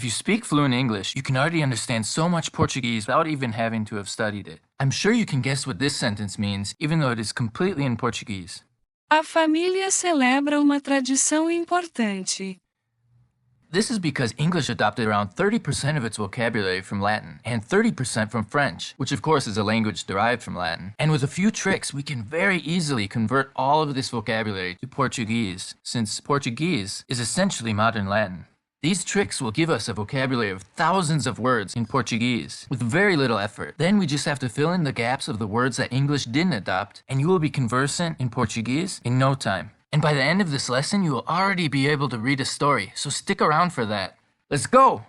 you speak fluent English, you can already understand so much Portuguese without even having to have studied it. I'm sure you can guess what this sentence means, even though it is completely in Portuguese. A família celebra uma tradição importante. This is because English adopted around 30% of its vocabulary from Latin and 30% from French, which of course is a language derived from Latin. And with a few tricks, we can very easily convert all of this vocabulary to Portuguese, since Portuguese is essentially modern Latin. These tricks will give us a vocabulary of thousands of words in Portuguese with very little effort. Then we just have to fill in the gaps of the words that English didn't adopt, and you will be conversant in Portuguese in no time. And by the end of this lesson, you will already be able to read a story, so stick around for that. Let's go!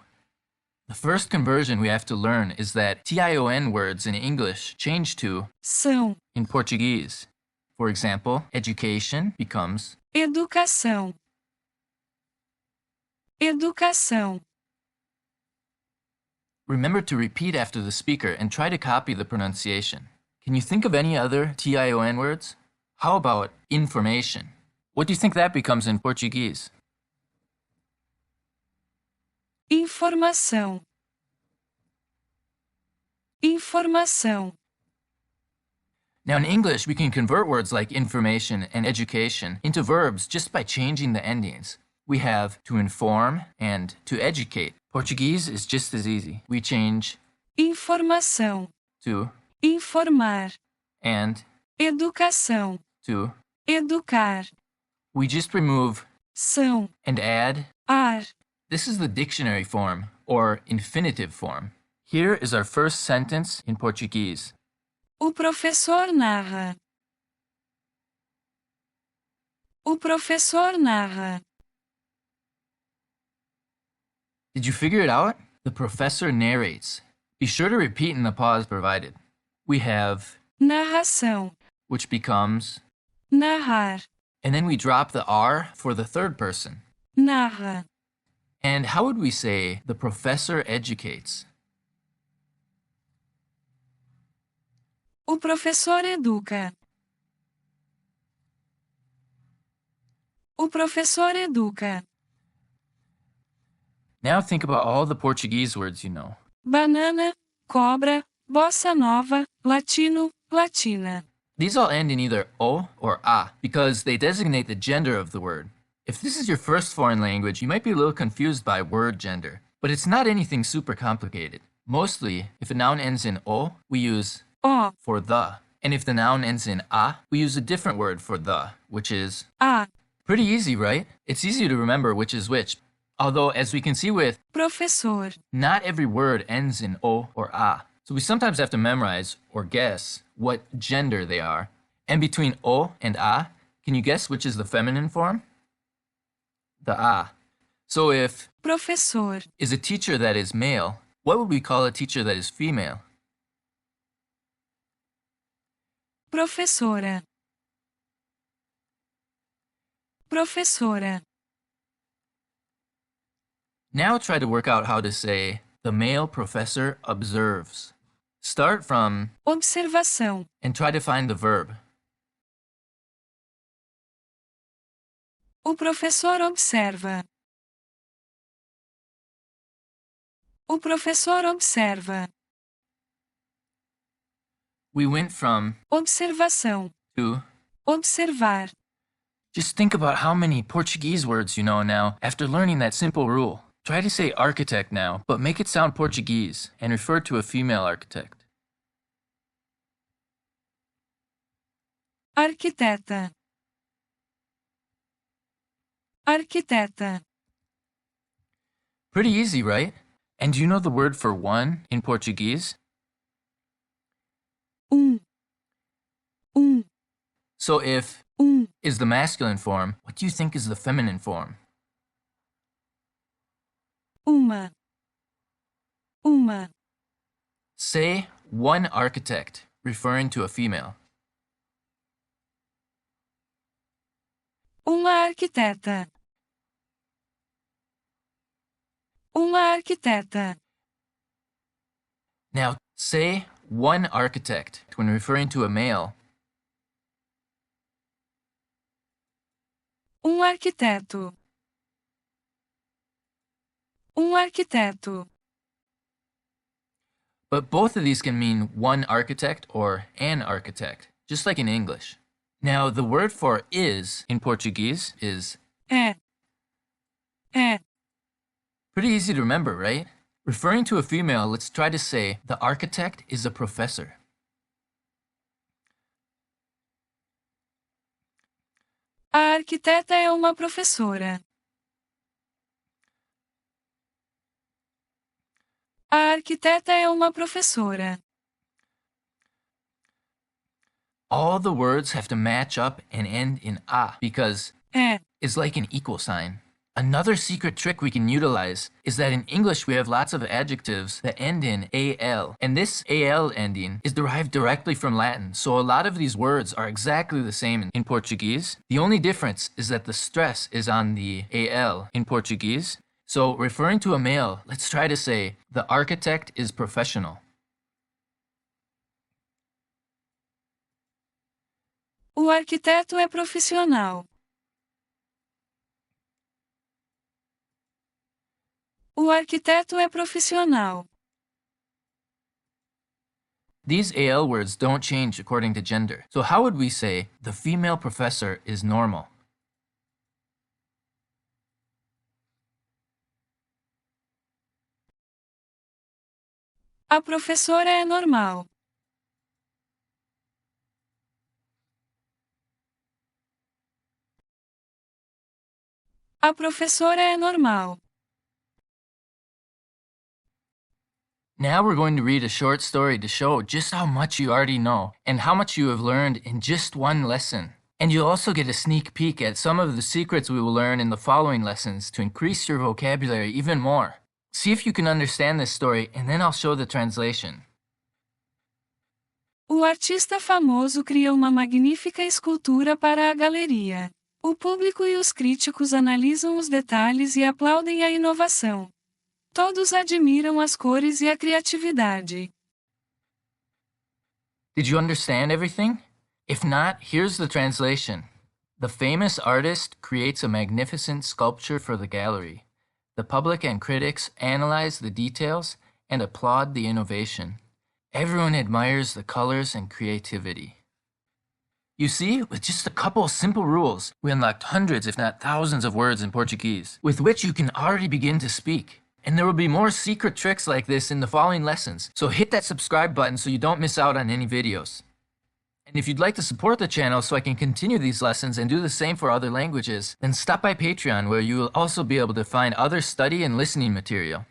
The first conversion we have to learn is that TION words in English change to São. in Portuguese. For example, education becomes Educação. Educação. Remember to repeat after the speaker and try to copy the pronunciation. Can you think of any other TION words? How about information? What do you think that becomes in Portuguese? Informação. Informação. Now in English, we can convert words like information and education into verbs just by changing the endings. We have to inform and to educate. Portuguese is just as easy. We change Informação. to Informar. and Educação. to. Educar. We just remove São. and add. Ar. This is the dictionary form, or infinitive form. Here is our first sentence in Portuguese. O professor narra. O professor narra. Did you figure it out? The professor narrates. Be sure to repeat in the pause provided. We have Narração. which becomes, Narrar. and then we drop the R for the third person. Narra. And how would we say the professor educates? O professor educa. O professor educa. Now think about all the Portuguese words you know. Banana, cobra, bossa nova, latino, latina. These all end in either O or A because they designate the gender of the word. If this is your first foreign language, you might be a little confused by word gender, but it's not anything super complicated. Mostly, if a noun ends in O, we use O, for the. And if the noun ends in A, we use a different word for the, which is a, pretty easy, right? It's easy to remember which is which. Although, as we can see with, professor. not every word ends in O or A. So we sometimes have to memorize or guess what gender they are. And between O and A, can you guess which is the feminine form? The A. So if Professor. is a teacher that is male, what would we call a teacher that is female? Professora. Professora. Now try to work out how to say, the male professor observes. Start from Observação. and try to find the verb. O professor observa. O professor observa. We went from Observação. to. Observar. Just think about how many Portuguese words you know now after learning that simple rule. Try to say architect now, but make it sound Portuguese and refer to a female architect. Arquiteta. Arquiteta. Pretty easy, right? And do you know the word for one in Portuguese? Um. So if is the masculine form, what do you think is the feminine form? Uma. Uma. Say one architect, referring to a female. Uma arquiteta. Uma arquiteta. Now, say one architect when referring to a male. Arquiteto. arquiteto. But both of these can mean one architect or an architect, just like in English. Now, the word for is in Portuguese is É. pretty easy to remember, right? Referring to a female, let's try to say, the architect is a professor. A arquiteta é uma professora. A arquiteta é uma professora. All the words have to match up and end in a because É. it's like an equal sign. Another secret trick we can utilize is that in English we have lots of adjectives that end in al, and this al ending is derived directly from Latin, so a lot of these words are exactly the same in Portuguese. The only difference is that the stress is on the al in Portuguese. So referring to a male, let's try to say, the architect is professional. O arquiteto é profissional. O arquiteto é profissional. These al words don't change according to gender. So how would we say, the female professor is normal? A professora é normal. A professora é normal. Now we're going to read a short story to show just how much you already know and how much you have learned in just one lesson. And you'll also get a sneak peek at some of the secrets we will learn in the following lessons to increase your vocabulary even more. See if you can understand this story, and then I'll show the translation. O artista famoso cria uma magnífica escultura para a galeria. O público e os críticos analisam os detalhes e aplaudem a inovação. Todos admiram as cores e a criatividade. Did you understand everything? If not, here's the translation. The famous artist creates a magnificent sculpture for the gallery. The public and critics analyze the details and applaud the innovation. Everyone admires the colors and creativity. You see, with just a couple of simple rules, we unlocked hundreds if not thousands of words in Portuguese, with which you can already begin to speak. And there will be more secret tricks like this in the following lessons, so hit that subscribe button so you don't miss out on any videos. And if you'd like to support the channel so I can continue these lessons and do the same for other languages, then stop by Patreon where you will also be able to find other study and listening material.